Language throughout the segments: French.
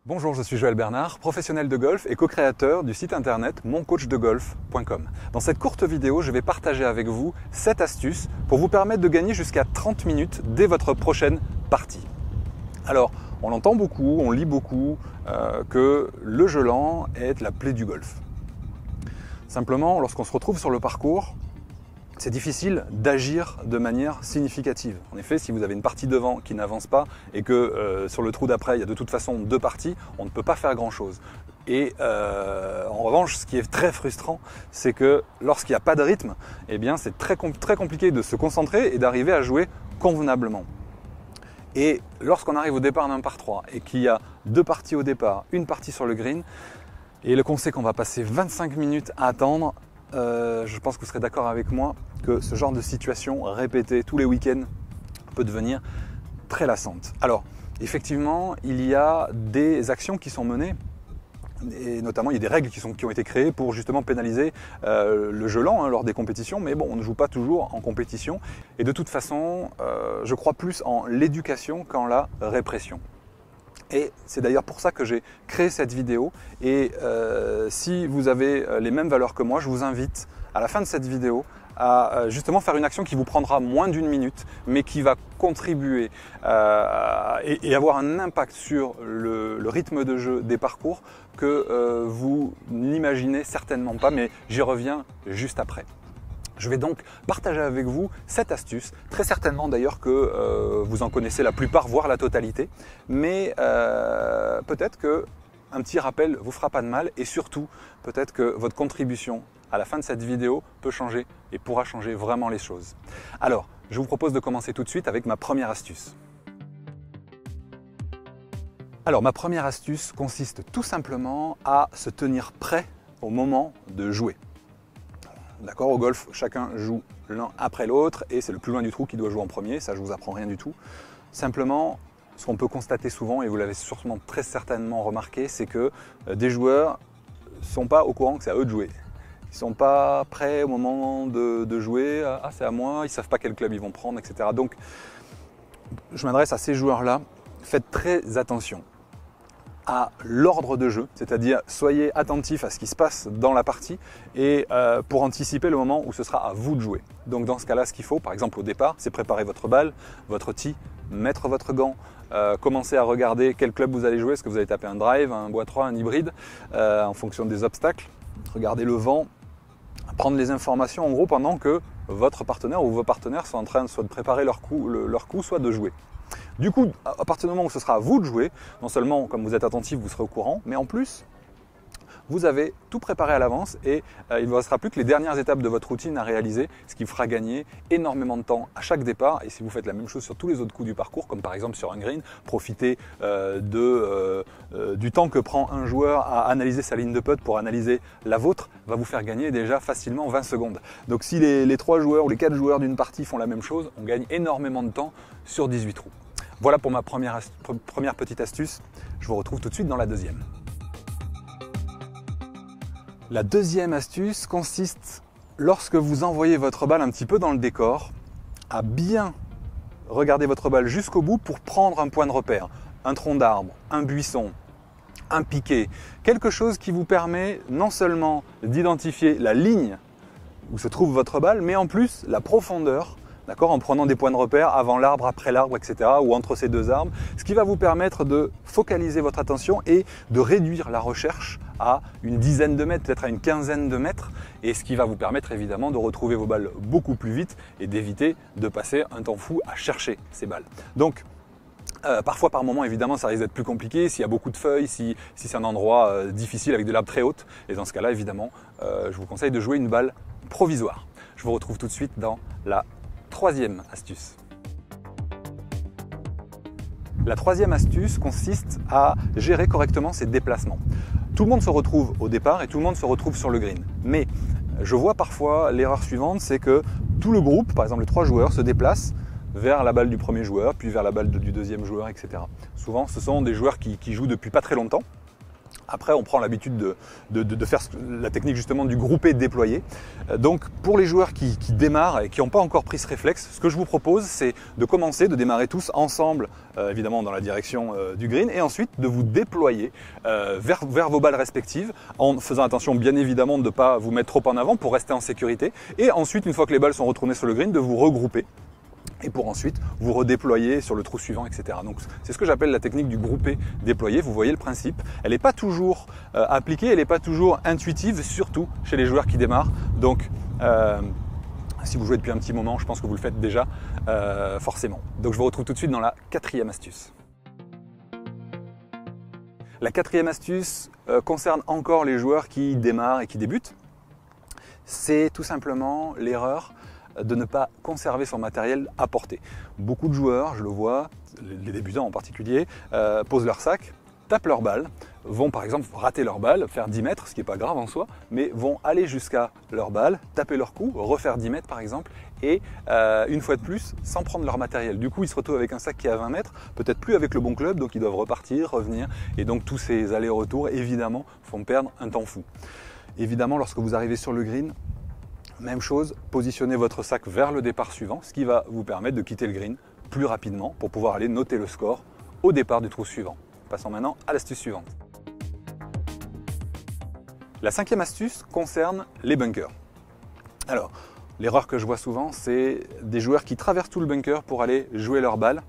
Bonjour, je suis Joël Bernard, professionnel de golf et co-créateur du site internet moncoachdegolf.com. Dans cette courte vidéo, je vais partager avec vous 7 astuces pour vous permettre de gagner jusqu'à 30 minutes dès votre prochaine partie. Alors, on entend beaucoup, on lit beaucoup que le jeu lent est la plaie du golf. Simplement, lorsqu'on se retrouve sur le parcours, c'est difficile d'agir de manière significative. En effet, si vous avez une partie devant qui n'avance pas et que sur le trou d'après, il y a de toute façon 2 parties, on ne peut pas faire grand-chose. Et en revanche, ce qui est très frustrant, c'est que lorsqu'il n'y a pas de rythme, eh bien, c'est très compliqué de se concentrer et d'arriver à jouer convenablement. Et lorsqu'on arrive au départ d'un par 3 et qu'il y a 2 parties au départ, une partie sur le green, et qu'on sait qu'on va passer 25 minutes à attendre, je pense que vous serez d'accord avec moi que ce genre de situation répétée tous les week-ends peut devenir très lassante. Alors, effectivement, il y a des actions qui sont menées, et notamment il y a des règles qui ont été créées pour justement pénaliser le jeu lent lors des compétitions, mais bon, on ne joue pas toujours en compétition. Et de toute façon, je crois plus en l'éducation qu'en la répression. Et c'est d'ailleurs pour ça que j'ai créé cette vidéo. Et si vous avez les mêmes valeurs que moi, je vous invite à la fin de cette vidéo à justement faire une action qui vous prendra moins d'1 minute, mais qui va contribuer et avoir un impact sur le rythme de jeu des parcours que vous n'imaginez certainement pas, mais j'y reviens juste après. Je vais donc partager avec vous 7 astuces, très certainement d'ailleurs que vous en connaissez la plupart, voire la totalité, mais peut-être qu'un petit rappel vous fera pas de mal et surtout peut-être que votre contribution à la fin de cette vidéo peut changer et pourra changer vraiment les choses. Alors, je vous propose de commencer tout de suite avec ma première astuce. Alors, ma première astuce consiste tout simplement à se tenir prêt au moment de jouer. D'accord, au golf, chacun joue l'un après l'autre et c'est le plus loin du trou qui doit jouer en premier, ça je vous apprends rien du tout. Simplement, ce qu'on peut constater souvent, et vous l'avez sûrement très certainement remarqué, c'est que des joueurs ne sont pas au courant que c'est à eux de jouer. Ils ne sont pas prêts au moment de jouer, ah c'est à moi, ils ne savent pas quel club ils vont prendre, etc. Donc, je m'adresse à ces joueurs-là, faites très attention à l'ordre de jeu, c'est-à-dire soyez attentifs à ce qui se passe dans la partie et pour anticiper le moment où ce sera à vous de jouer. Donc dans ce cas-là, ce qu'il faut, par exemple au départ, c'est préparer votre balle, votre tee, mettre votre gant, commencer à regarder quel club vous allez jouer, est-ce que vous allez taper un drive, un bois 3, un hybride, en fonction des obstacles, regardez le vent, prendre les informations en gros pendant que votre partenaire ou vos partenaires sont en train soit de préparer leur coup, soit de jouer. Du coup, à partir du moment où ce sera à vous de jouer, non seulement comme vous êtes attentif, vous serez au courant, mais en plus, vous avez tout préparé à l'avance et il ne vous restera plus que les dernières étapes de votre routine à réaliser, ce qui vous fera gagner énormément de temps à chaque départ. Et si vous faites la même chose sur tous les autres coups du parcours, comme par exemple sur un green, profitez du temps que prend un joueur à analyser sa ligne de putt pour analyser la vôtre, va vous faire gagner déjà facilement 20 secondes. Donc si les 3 joueurs ou les 4 joueurs d'une partie font la même chose, on gagne énormément de temps sur 18 trous. Voilà pour ma première petite astuce. Je vous retrouve tout de suite dans la deuxième. La deuxième astuce consiste, lorsque vous envoyez votre balle un petit peu dans le décor, à bien regarder votre balle jusqu'au bout pour prendre un point de repère. Un tronc d'arbre, un buisson, un piquet. Quelque chose qui vous permet non seulement d'identifier la ligne où se trouve votre balle, mais en plus la profondeur, en prenant des points de repère avant l'arbre, après l'arbre, etc. ou entre ces 2 arbres, ce qui va vous permettre de focaliser votre attention et de réduire la recherche à une dizaine de mètres, peut-être à une quinzaine de mètres, et ce qui va vous permettre évidemment de retrouver vos balles beaucoup plus vite et d'éviter de passer un temps fou à chercher ces balles. Donc, parfois par moment évidemment ça risque d'être plus compliqué s'il y a beaucoup de feuilles, si c'est un endroit difficile avec de l'herbe très haute, et dans ce cas-là évidemment je vous conseille de jouer une balle provisoire. Je vous retrouve tout de suite dans la troisième astuce. La troisième astuce consiste à gérer correctement ses déplacements. Tout le monde se retrouve au départ et tout le monde se retrouve sur le green. Mais je vois parfois l'erreur suivante, c'est que tout le groupe, par exemple les 3 joueurs, se déplacent vers la balle du premier joueur, puis vers la balle du deuxième joueur, etc. Souvent, ce sont des joueurs qui jouent depuis pas très longtemps, Après, on prend l'habitude de faire la technique justement du groupé déployé. Donc, pour les joueurs qui démarrent et qui n'ont pas encore pris ce réflexe, ce que je vous propose, c'est de commencer, de démarrer tous ensemble, évidemment dans la direction du green, et ensuite de vous déployer vers vos balles respectives, en faisant attention bien évidemment de ne pas vous mettre trop en avant pour rester en sécurité. Et ensuite, une fois que les balles sont retournées sur le green, de vous regrouper. Et pour ensuite vous redéployer sur le trou suivant, etc. Donc c'est ce que j'appelle la technique du groupé déployé. Vous voyez le principe. Elle n'est pas toujours appliquée, elle n'est pas toujours intuitive, surtout chez les joueurs qui démarrent. Donc si vous jouez depuis un petit moment, je pense que vous le faites déjà forcément. Donc je vous retrouve tout de suite dans la quatrième astuce. La quatrième astuce concerne encore les joueurs qui démarrent et qui débutent. C'est tout simplement l'erreur de ne pas conserver son matériel à portée. Beaucoup de joueurs, je le vois, les débutants en particulier, posent leur sac, tapent leur balle, vont par exemple rater leur balle, faire 10 mètres, ce qui n'est pas grave en soi, mais vont aller jusqu'à leur balle, taper leur coup, refaire 10 mètres par exemple, et une fois de plus, sans prendre leur matériel. Du coup, ils se retrouvent avec un sac qui est à 20 mètres, peut-être plus avec le bon club, donc ils doivent repartir, revenir, et donc tous ces allers-retours, évidemment, font perdre un temps fou. Évidemment, lorsque vous arrivez sur le green, même chose, positionnez votre sac vers le départ suivant, ce qui va vous permettre de quitter le green plus rapidement pour pouvoir aller noter le score au départ du trou suivant. Passons maintenant à l'astuce suivante. La cinquième astuce concerne les bunkers. Alors, l'erreur que je vois souvent, c'est des joueurs qui traversent tout le bunker pour aller jouer leur balle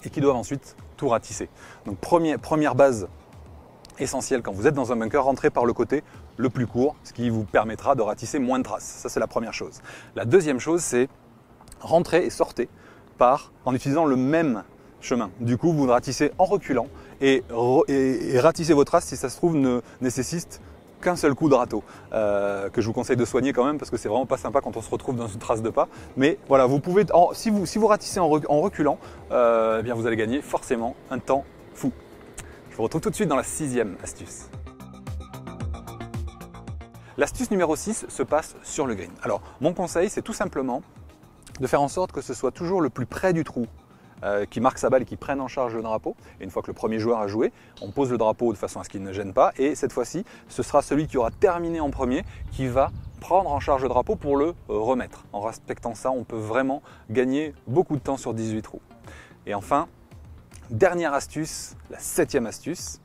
et qui doivent ensuite tout ratisser. Donc première base essentielle quand vous êtes dans un bunker, rentrez par le côté le plus court, ce qui vous permettra de ratisser moins de traces. Ça, c'est la première chose. La deuxième chose, c'est rentrer et sortez en utilisant le même chemin. Du coup, vous ratissez en reculant et ratisser vos traces, si ça se trouve, ne nécessite qu'un seul coup de râteau, que je vous conseille de soigner quand même parce que c'est vraiment pas sympa quand on se retrouve dans une trace de pas. Mais voilà, vous pouvez, si vous ratissez en reculant, eh bien vous allez gagner forcément un temps fou. Je vous retrouve tout de suite dans la sixième astuce. L'astuce numéro 6 se passe sur le green. Alors, mon conseil, c'est tout simplement de faire en sorte que ce soit toujours le plus près du trou qui marque sa balle et qui prenne en charge le drapeau. Et une fois que le premier joueur a joué, on pose le drapeau de façon à ce qu'il ne gêne pas. Et cette fois-ci, ce sera celui qui aura terminé en premier qui va prendre en charge le drapeau pour le remettre. En respectant ça, on peut vraiment gagner beaucoup de temps sur 18 trous. Et enfin, dernière astuce, la septième astuce.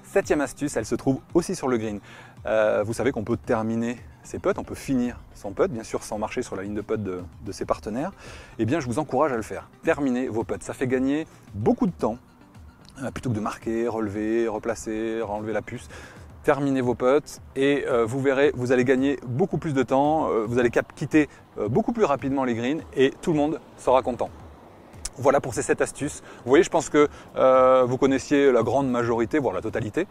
Septième astuce, elle se trouve aussi sur le green. Vous savez qu'on peut terminer ses putts, on peut finir son putt, bien sûr sans marcher sur la ligne de putt de ses partenaires. Eh bien, je vous encourage à le faire. Terminez vos putts, ça fait gagner beaucoup de temps. Plutôt que de marquer, relever, replacer, enlever la puce. Terminez vos putts et vous verrez, vous allez gagner beaucoup plus de temps, vous allez quitter beaucoup plus rapidement les greens et tout le monde sera content. Voilà pour ces 7 astuces. Vous voyez, je pense que vous connaissiez la grande majorité, voire la totalité.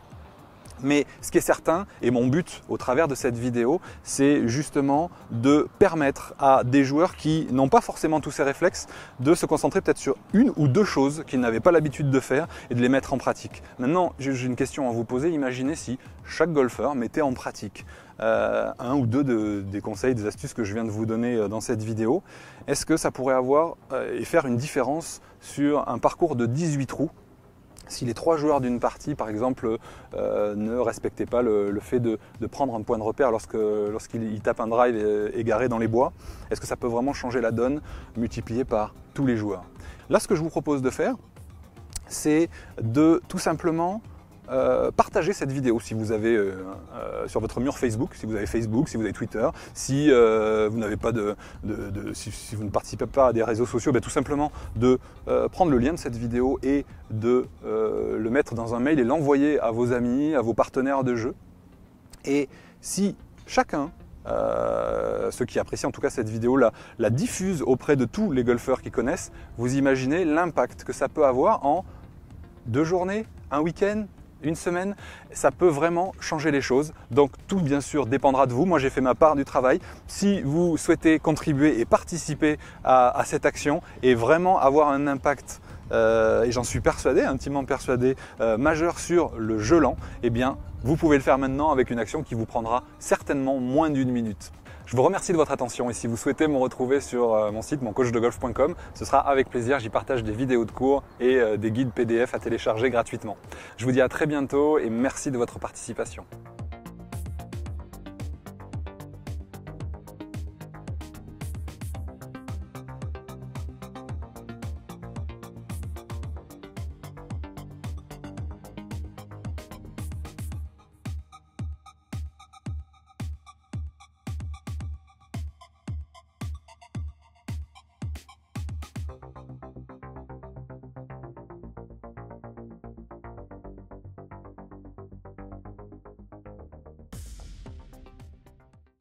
Mais ce qui est certain, et mon but au travers de cette vidéo, c'est justement de permettre à des joueurs qui n'ont pas forcément tous ces réflexes de se concentrer peut-être sur une ou deux choses qu'ils n'avaient pas l'habitude de faire et de les mettre en pratique. Maintenant, j'ai une question à vous poser. Imaginez si chaque golfeur mettait en pratique un ou deux des conseils, des astuces que je viens de vous donner dans cette vidéo. Est-ce que ça pourrait avoir et faire une différence sur un parcours de 18 trous? Si les 3 joueurs d'une partie, par exemple, ne respectaient pas le fait de prendre un point de repère lorsqu'ils tapent un drive égaré dans les bois, est-ce que ça peut vraiment changer la donne multipliée par tous les joueurs? Là, ce que je vous propose de faire, c'est de tout simplement partagez cette vidéo si vous avez sur votre mur Facebook, si vous avez Facebook, si vous avez Twitter, si vous n'avez pas si vous ne participez pas à des réseaux sociaux, tout simplement de prendre le lien de cette vidéo et de le mettre dans un mail et l'envoyer à vos amis, à vos partenaires de jeu. Et si chacun, ceux qui apprécient en tout cas cette vidéo, la diffuse auprès de tous les golfeurs qui connaissent, vous imaginez l'impact que ça peut avoir en 2 journées, un week-end, une semaine, ça peut vraiment changer les choses. Donc tout bien sûr dépendra de vous. Moi j'ai fait ma part du travail. Si vous souhaitez contribuer et participer à cette action et vraiment avoir un impact, et j'en suis persuadé, intimement persuadé, majeur sur le jeu lent, eh bien vous pouvez le faire maintenant avec une action qui vous prendra certainement moins d'1 minute. Je Je vous remercie de votre attention et si vous souhaitez me retrouver sur mon site moncoachdegolf.com, ce sera avec plaisir. J'y partage des vidéos de cours et des guides PDF à télécharger gratuitement. Je vous dis à très bientôt et merci de votre participation.